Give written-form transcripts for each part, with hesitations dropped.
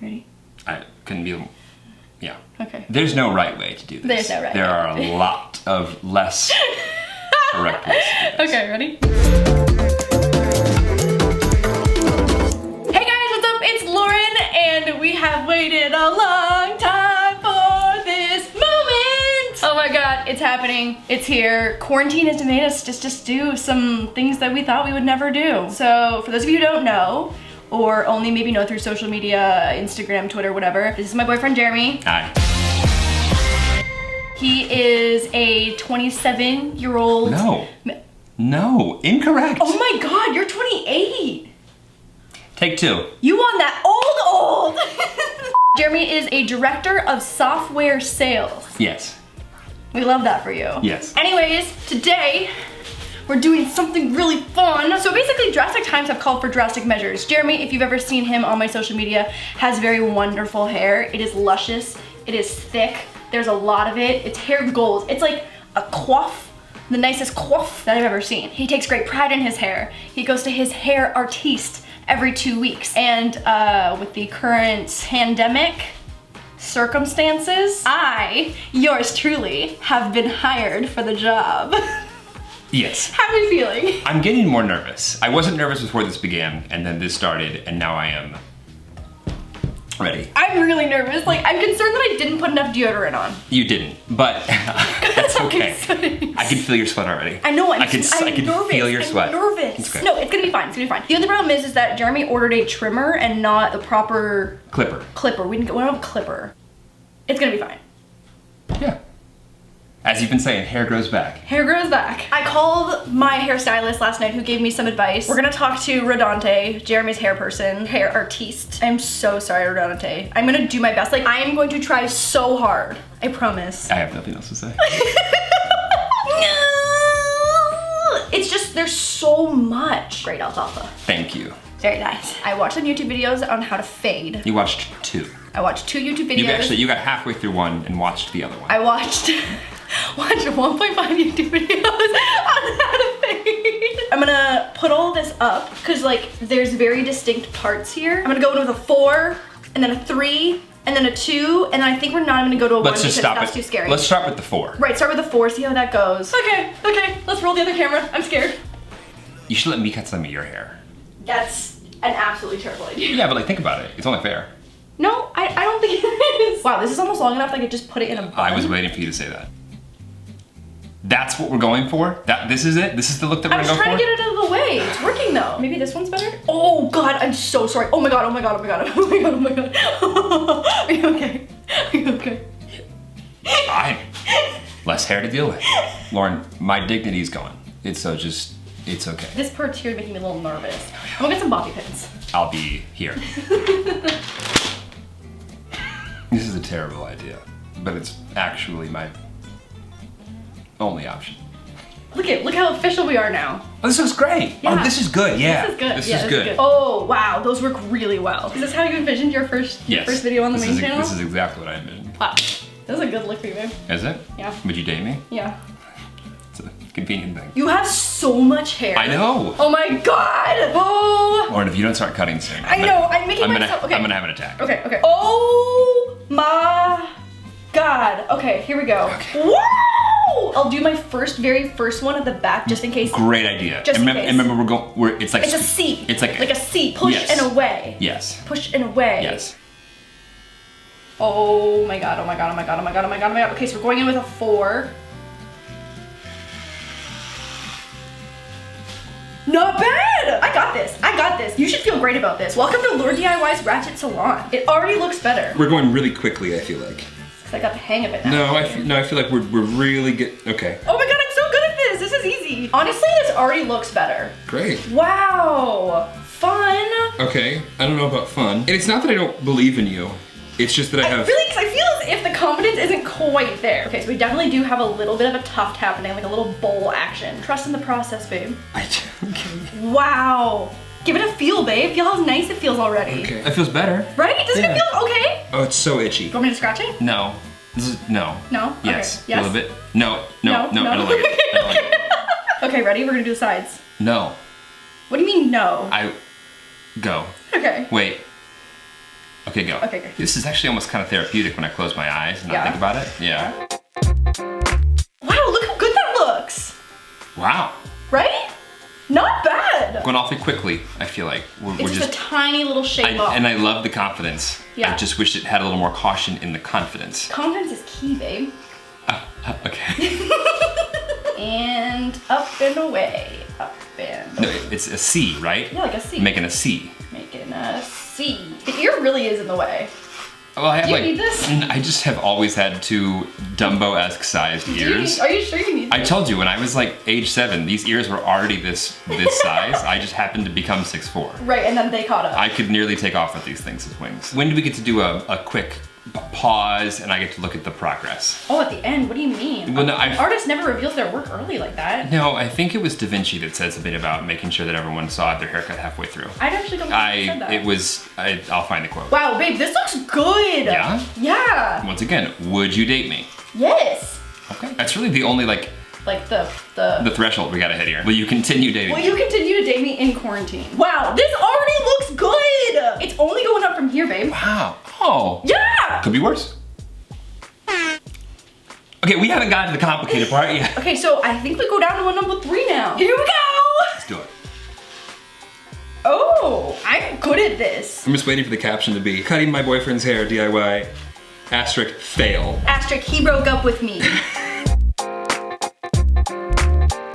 Ready? I couldn't be, yeah. Okay. There's no right way to do this. There's no right There way. are a lot of less correct ways to do this. Okay, ready? Hey guys, what's up? It's Lauren, and we have waited a long time for this moment. Oh my god, it's happening. It's here. Quarantine has made us just do some things that we thought we would never do. So for those of you who don't know, or only maybe know through social media, Instagram, Twitter, whatever, this is my boyfriend Jeremy. Hi. He is a 27-year-old. No, incorrect. Oh my god, you're 28. Take two. You want that old. Jeremy is a director of software sales. Yes. We love that for you. Yes. Anyways, today we're doing something really fun. So basically, drastic times have called for drastic measures. Jeremy, if you've ever seen him on my social media, has very wonderful hair. It is luscious, it is thick, there's a lot of it. It's hair gold. It's like a coif, the nicest coif that I've ever seen. He takes great pride in his hair. He goes to his hair artiste every 2 weeks. And with the current pandemic circumstances, I, yours truly, have been hired for the job. Yes. How are you feeling? I'm getting more nervous. I wasn't nervous before this began, and then this started, and now I am ready. I'm really nervous. Like, I'm concerned that I didn't put enough deodorant on. You didn't, but that's okay. I can feel your sweat already. I know, I can nervous. feel your sweat. I'm nervous. It's okay. No, it's gonna be fine. It's gonna be fine. The only problem is that Jeremy ordered a trimmer and not the proper Clipper. We don't have a clipper. It's gonna be fine. Yeah. As you've been saying, hair grows back. Hair grows back. I called my hairstylist last night who gave me some advice. We're gonna talk to Rodante, Jeremy's hair person, hair artiste. I'm so sorry, Rodante. I'm gonna do my best. Like, I am going to try so hard. I promise. I have nothing else to say. It's just, there's so much. Great alfalfa. Thank you. Very nice. I watched some YouTube videos on how to fade. You watched two. I watched 2 YouTube videos. You got halfway through one and watched the other one. I watched 1.5 YouTube videos on how to fade. I'm gonna put all this up because like there's very distinct parts here. I'm gonna go in with a 4 and then a 3 and then a 2 and then I think we're not even gonna go to a 1 because that's too scary. Let's start with the 4. Right, start with the 4, see how that goes. Okay, let's roll the other camera. I'm scared. You should let me cut some of your hair. That's an absolutely terrible idea. Yeah, but like think about it. It's only fair. No, I don't think it is. Wow, this is almost long enough that I could just put it in a bun. I was waiting for you to say that. That's what we're going for? This is it? This is the look that we're gonna go for? I'm trying to get it out of the way. It's working though. Maybe this one's better? Oh God, I'm so sorry. Oh my God, oh my God, oh my God, oh my God, oh my God. Are you okay? Are you okay? Fine. Less hair to deal with. Lauren, my dignity's gone. It's okay. This part's here making me a little nervous. I'm gonna get some bobby pins. I'll be here. This is a terrible idea, but it's actually my only option. Look how official we are now. Oh, this looks great. Yeah. Oh, this is good. Yeah. This is good. This yeah, is good. Oh wow, those work really well. Is this how you envisioned your first video on the main channel? This is exactly what I envisioned. Wow, that was a good look for you, babe. Is it? Yeah. Would you date me? Yeah. It's a convenient thing. You have so much hair. I know. Oh my God. Oh. Lauren, if you don't start cutting soon, I'm making myself. Okay. I'm gonna have an attack. Okay. Oh my God. Okay, here we go. Okay. Woo! I'll do my very first one at the back just in case. Great idea. Just in case. And remember, it's like it's a C. It's like a C. Push and away. Yes. Push and away. Yes. Oh my God. Oh my God. Oh my God. Oh my God. Oh my God. Oh my God. Okay, so we're going in with a 4. Not bad! I got this. You should feel great about this. Welcome to laurDIY's Ratchet Salon. It already looks better. We're going really quickly, I feel like. Because I got the hang of it now. No, I feel like we're really good. Okay. Oh my God, I'm so good at this. This is easy. Honestly, this already looks better. Great. Wow. Fun. Okay, I don't know about fun. And it's not that I don't believe in you. It's just that I have... Really, because I feel as if the confidence isn't quite there. Okay, so we definitely do have a little bit of a tuft happening, like a little bowl action. Trust in the process, babe. Okay. Wow. Give it a feel, babe. Feel how nice it feels already. Okay. It feels better. Right? Doesn't it feel okay? Oh, it's so itchy. You want me to scratch it? No. No. No? Yes. Okay. Yes. A little bit. No. I don't like it. I don't like it. Okay, ready? We're gonna do the sides. No. What do you mean no? Go. Okay. Wait. Okay, go. Okay, good. This is actually almost kind of therapeutic when I close my eyes and not think about it. Yeah. Wow, look how good that looks. Wow. Right? Not bad. Going awfully quickly, I feel like. It's just a tiny little shape up. And I love the confidence. Yeah. I just wish it had a little more caution in the confidence. Confidence is key, babe. Okay. And up and away. Up and away. No, it's a C, right? Yeah, like a C. Making a C. Making a C. The ear really is in the way. Well, I have Do you need this? I just have always had two Dumbo-esque sized ears. Are you sure you need this? I told you when I was like age 7, these ears were already this size. I just happened to become 6'4". Right, and then they caught up. I could nearly take off with these things as wings. When do we get to do a quick pause and I get to look at the progress? Oh, at the end? What do you mean? Well, no, An artist never reveals their work early like that. No, I think it was Da Vinci that said something about making sure that everyone saw their haircut halfway through. I actually don't think he said that. I'll find the quote. Wow, babe, this looks good. Yeah? Yeah. Once again, would you date me? Yes. Okay. That's really the only like the threshold we gotta hit here. Will you continue dating Will me? you continue to date me in quarantine? Wow, this already looks good. It's only going up from here, babe. Wow. Oh. Yeah. Could be worse. Okay, we haven't gotten to the complicated part yet. Okay, so I think we go down to a number 3 now. Here we go. Let's do it. Oh, I'm good at this. I'm just waiting for the caption to be, cutting my boyfriend's hair, DIY, asterisk, fail. Asterisk, he broke up with me.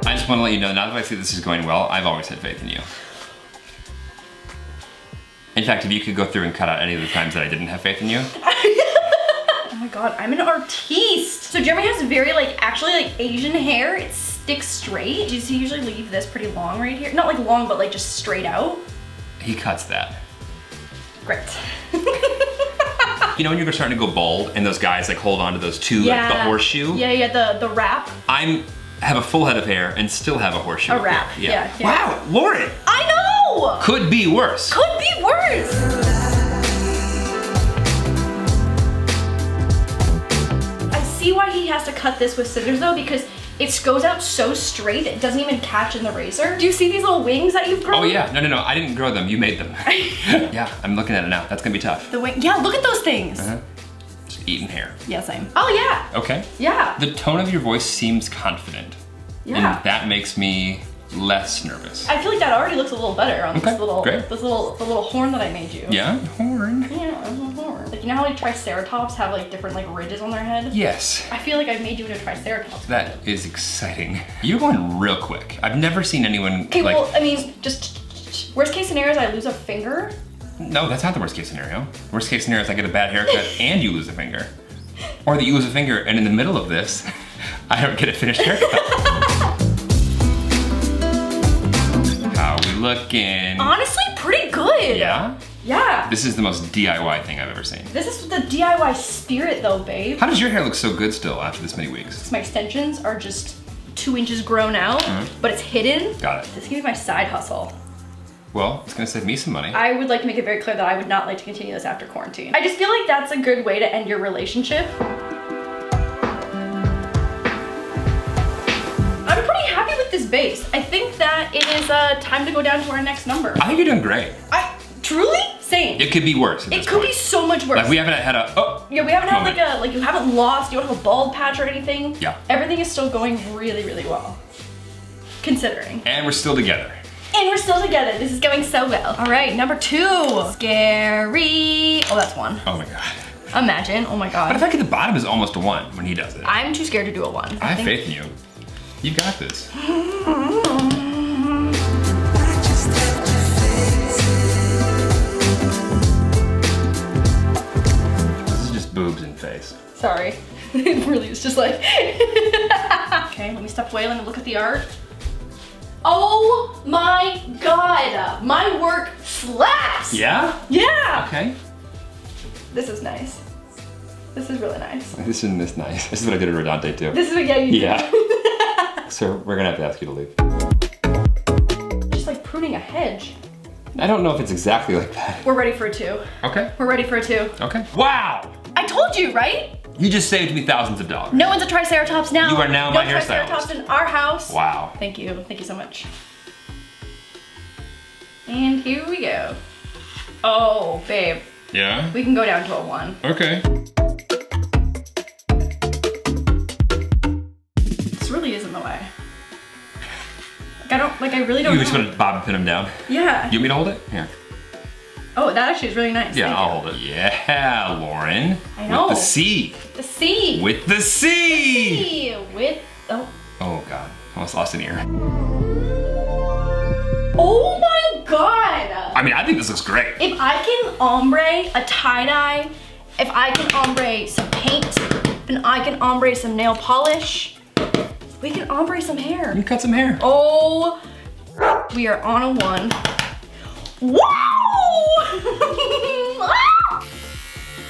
I just want to let you know, now that I see this is going well, I've always had faith in you. In fact, if you could go through and cut out any of the times that I didn't have faith in you. Oh my god, I'm an artiste. So Jeremy has very actually Asian hair. It sticks straight. Does he usually leave this pretty long right here? Not like long, but just straight out. He cuts that. Great. You know when you're starting to go bald and those guys hold on to those two, the horseshoe? Yeah, the wrap. I have a full head of hair and still have a horseshoe. A wrap, yeah. Wow, Lauren! I know! Could be worse. Could be worse. I see why he has to cut this with scissors though, because it goes out so straight, it doesn't even catch in the razor. Do you see these little wings that you've grown? Oh yeah, no, I didn't grow them, you made them. Yeah, I'm looking at it now, that's gonna be tough. The wing, yeah, look at those things. Just eating hair. Yeah, same. Oh yeah. Okay. Yeah. The tone of your voice seems confident. Yeah. And that makes me less nervous. I feel like that already looks a little better on Okay, this little, great. the little horn that I made you. Yeah, horn. Yeah, a little horn. You know how triceratops have different ridges on their head? Yes. I feel like I've made you into a triceratops. That is exciting. You're going real quick. I've never seen anyone Okay, well, I mean, just worst case scenario is I lose a finger. No, that's not the worst case scenario. Worst case scenario is I get a bad haircut and you lose a finger. Or that you lose a finger and in the middle of this, I don't get a finished haircut. How we looking? Honestly, pretty good. Yeah? Yeah. This is the most DIY thing I've ever seen. This is the DIY spirit though, babe. How does your hair look so good still after this many weeks? My extensions are just 2 inches grown out, but it's hidden. Got it. This can be my side hustle. Well, it's gonna save me some money. I would like to make it very clear that I would not like to continue this after quarantine. I just feel like that's a good way to end your relationship. I'm pretty happy with this base. I think that it is time to go down to our next number. I think you're doing great. Truly? Same. It could be worse at It this could point. be so much worse. We haven't had a, Yeah, we haven't had moment. you haven't lost, you don't have a bald patch or anything. Yeah. Everything is still going really, really well. Considering. And we're still together. And we're still together. This is going so well. All right, number 2. Scary. Oh, that's 1. Oh my God. Imagine, oh my But God. the fact at the bottom is almost a 1 when he does it. I'm too scared to do a 1. I have faith in you. You got this. This is just boobs and face. Sorry. It really is just like. Okay, let me stop wailing and look at the art. Oh my God. My work slaps. Yeah? Yeah. Okay. This is nice. This is really nice. This isn't this nice. This is what I did at Rodante too. This is what, yeah, you did. Yeah. So we're gonna have to ask you to leave. Just like pruning a hedge. I don't know if it's exactly like that. We're ready for a 2. Okay. We're ready for a 2. Okay. Wow! I told you, right? You just saved me thousands of dollars. No one's a triceratops now. You are now my no hairstylist. triceratops in our house. Wow. Thank you so much. And here we go. Oh, babe. Yeah? We can go down to a 1. Okay. This really is in the way. I really don't You know. just want to bob and pin him down? Yeah. You want me to hold it? Here. Oh, that actually is really nice. Yeah, Thank I'll you. hold it. Yeah, Lauren. I know. With the C. The C. With the C. With, oh. Oh God, almost lost an ear. Oh my God. I mean, I think this looks great. If I can ombre a tie-dye, if I can ombre some paint, and I can ombre some nail polish, we can ombre some hair. You cut some hair. Oh, we are on a 1. Wow!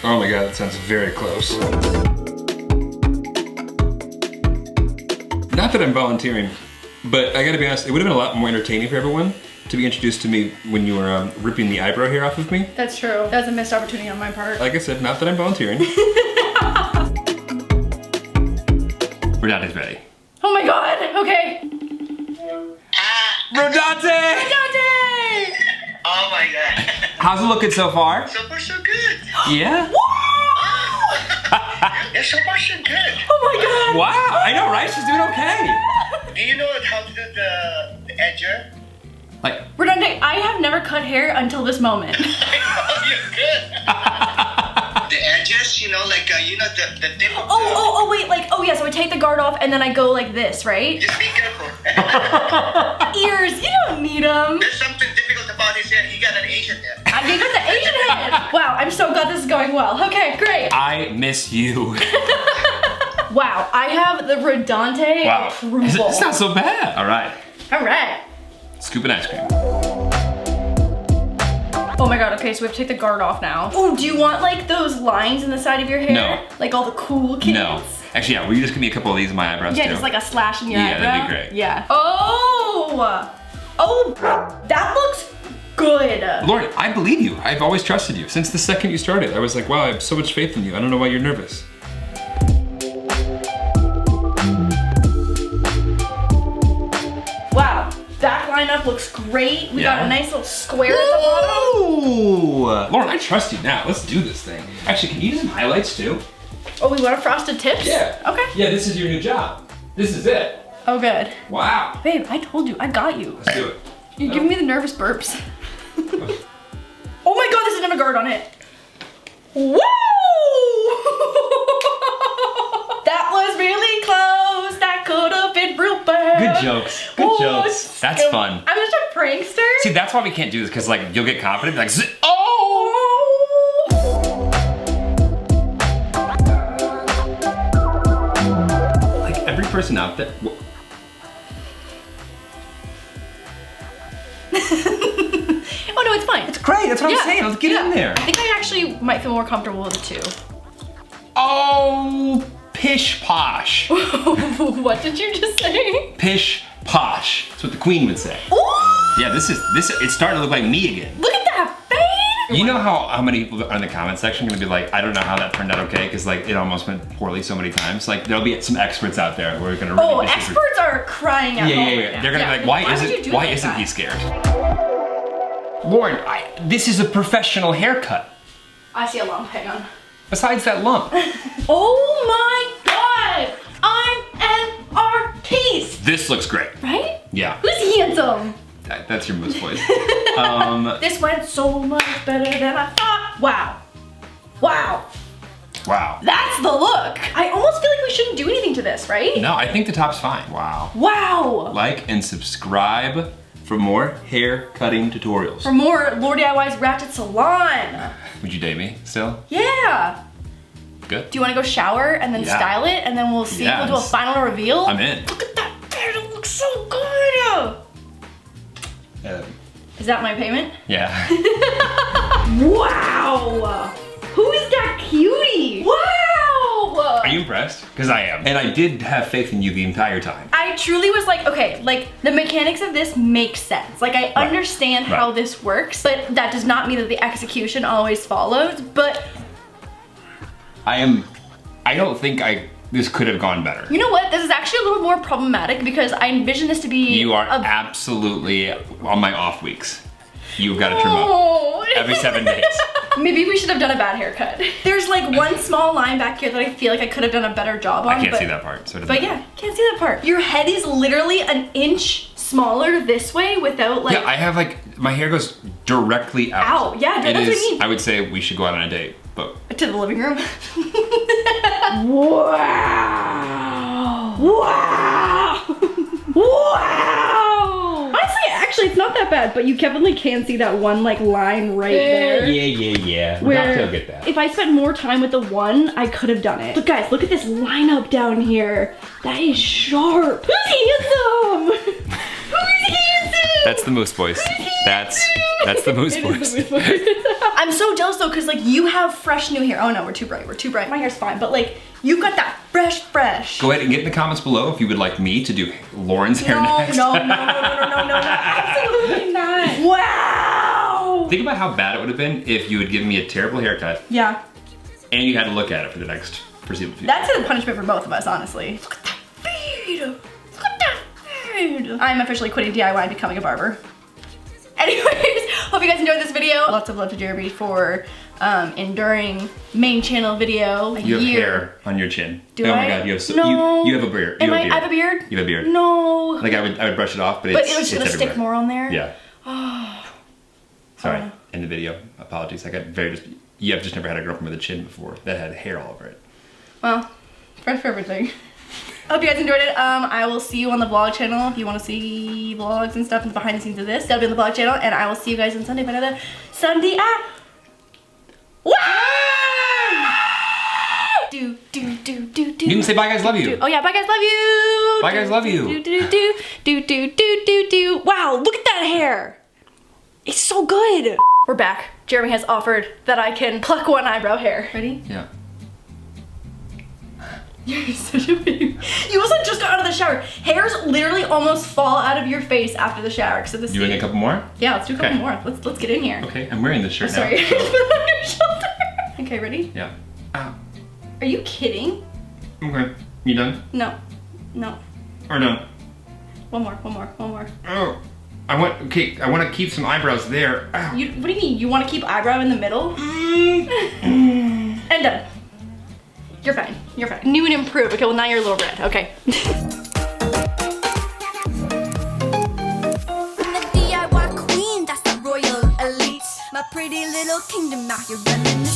Oh my God, that sounds very close. Not that I'm volunteering, but I gotta be honest, it would have been a lot more entertaining for everyone to be introduced to me when you were ripping the eyebrow hair off of me. That's true. That's a missed opportunity on my part. Like I said, not that I'm volunteering. Rodonte's ready. Oh my God, okay. Rodonte! Rodonte! Oh my God. How's it looking so far? So far so good. Yeah? Yeah, so far so good. Oh my God. Wow, I know, right? She's doing okay. Do you know how to do the edger? Like, Rodonte, I have never cut hair until this moment. Oh, you're good. The edges, you know, like, you know, the tip of Oh, wait, like, oh yeah, so I take the guard off and then I go like this, right? Just be careful. Ears, you don't need them. There's something difficult about his hair. He got an Asian hair. You got the Asian head. Wow, I'm so glad this is going well. Okay, great. I miss you. Wow, I have the Rodonte approval. It's not so bad. All right, All right. scoop an ice cream. Oh my God, okay, so we have to take the guard off now. Oh, do you want like those lines in the side of your hair? No. Like all the cool kids? No. Actually, yeah, will you just give me a couple of these in my eyebrows Yeah, too? just like a slash in your Yeah, eyebrow. that'd be great. Yeah. Oh! Oh, that looks good. Lauren, I believe you. I've always trusted you. Since the second you started, I was like, wow, I have so much faith in you. I don't know why you're nervous. Wow, back lineup looks great. We got Yeah. a nice little square at the bottom. Ooh! Lauren, I trust you now. Let's do this thing. Actually, can you do some highlights too? Oh, we want a frosted tips? Yeah. Okay. Yeah, this is your new job. This is it. Oh, good. Wow. Babe, I told you, I got you. Let's do it. You're giving me the nervous burps. Oh my God, this is gonna guard on it. Woo! That was really close. That could have been real bad. Good jokes. Good jokes. That's fun. I'm just a prankster. See, that's why we can't do this, because like you'll get confident, like, oh! Like every person out there. Oh no, it's fine. It's Great, that's what I'm saying. Let's get in there. I think I actually might feel more comfortable with the 2. Oh, pish posh. What did you just say? Pish posh. That's what the queen would say. Ooh, Yeah, this it's starting to look like me again. look at that fade. You know how many people are in the comment section gonna be like, I don't know how that turned out okay, because like it almost went poorly so many times. Like there'll be some experts out there who are gonna really Oh, disagree. experts are crying out. Yeah. They're gonna be like, why would you isn't do why like isn't that? he scared? Lauren, this is a professional haircut. I see a lump, hang on. Besides that lump. Oh my God! I'm an artiste! This looks great. Right? Yeah, Who's handsome? that's your moose voice. This went so much better than I thought. Wow. Wow. Wow. That's the look. I almost feel like we shouldn't do anything to this, right? No, I think the top's fine. Wow. Wow. Like and subscribe for more hair cutting tutorials. For more laurDIY's Ratchet Salon. Would you date me still? Yeah. Good. Do you want to go shower and then Yeah. style it and then we'll see if we'll do a Yes. final reveal? I'm in. Look at that beard, it looks so good. Is that my payment? Yeah. Wow! Who is that cutie? Wow! Are you impressed? Because I am. And I did have faith in you the entire time. I truly was like, okay, like the mechanics of this make sense. Like I understand how this works, but that does not mean that the execution always follows. But I don't think this could have gone better. you know what? This is actually a little more problematic because I envision this to be You are absolutely on my off weeks. you've got to trim up Oh. every 7 days. Maybe we should have done a bad haircut. There's like one small line back here that I feel like I could have done a better job on. I can't see that part, so it doesn't But matter. yeah, can't see that part. Your head is literally an inch smaller this way without like. Yeah, I have like, my hair goes directly out. Ow, yeah, that's what I mean. I would say we should go out on a date, but. To the living room. Wow. Wow. Wow. Honestly, actually, it's not that bad, but you definitely can see that one like line right there. Yeah. Where Not to get that. if I spent more time with the one, I could have done it. Look guys, look at this lineup down here. That is sharp. Who's handsome? Who's handsome? That's the moose voice. That's the moose voice. I'm so jealous though, cause like you have fresh new hair. Oh no, we're too bright. My hair's fine, but like you've got that fresh. Go ahead and get in the comments below if you would like me to do Lauren's hair next. No, absolutely not. Wow. Think about how bad it would have been if you had given me a terrible haircut Yeah. and you had to look at it for the next foreseeable future. That's a punishment for both of us, honestly. Look at that beard. Look at that beard. I'm officially quitting DIY and becoming a barber. Anyways, hope you guys enjoyed this video. Lots of love to Jeremy for enduring main channel video. You have hair on your chin. Do oh I? my god, you have so No. you have a beard. I have a beard? You have a beard. No. Like I would brush it off, but But it's it was gonna everywhere. stick more on there? Yeah. Oh. Sorry. In the video. Apologies. I got you have just never had a girlfriend with a chin before that had hair all over it. Well, fresh for everything. I hope you guys enjoyed it. I will see you on the vlog channel if you want to see vlogs and stuff and behind the scenes of this. That'll be on the vlog channel, and I will see you guys on Sunday for another Sunday. Wow! Do. You can say bye guys, love you. Oh yeah, bye guys, love you. Bye guys, love you. Do. Wow, look at that hair. It's so good. We're back. Jeremy has offered that I can pluck one eyebrow hair. Ready? Yeah. You're such a baby. You also just got out of the shower. Hairs literally almost fall out of your face after the shower. So this. You want a couple more? Yeah, let's do a couple Okay. more. Let's get in here. Okay, I'm wearing this shirt now. Sorry. so- Put it on your shoulder. Okay, ready? Yeah. Ow. Are you kidding? Okay. You done? No. Or no? One more. Oh. I want to keep some eyebrows there. Ow. What do you mean? You want to keep eyebrow in the middle? And done. You're fine. New and improved. Okay, well now you're a little red. Okay. I'm the DIY queen, that's the royal elite. My pretty little kingdom out here running the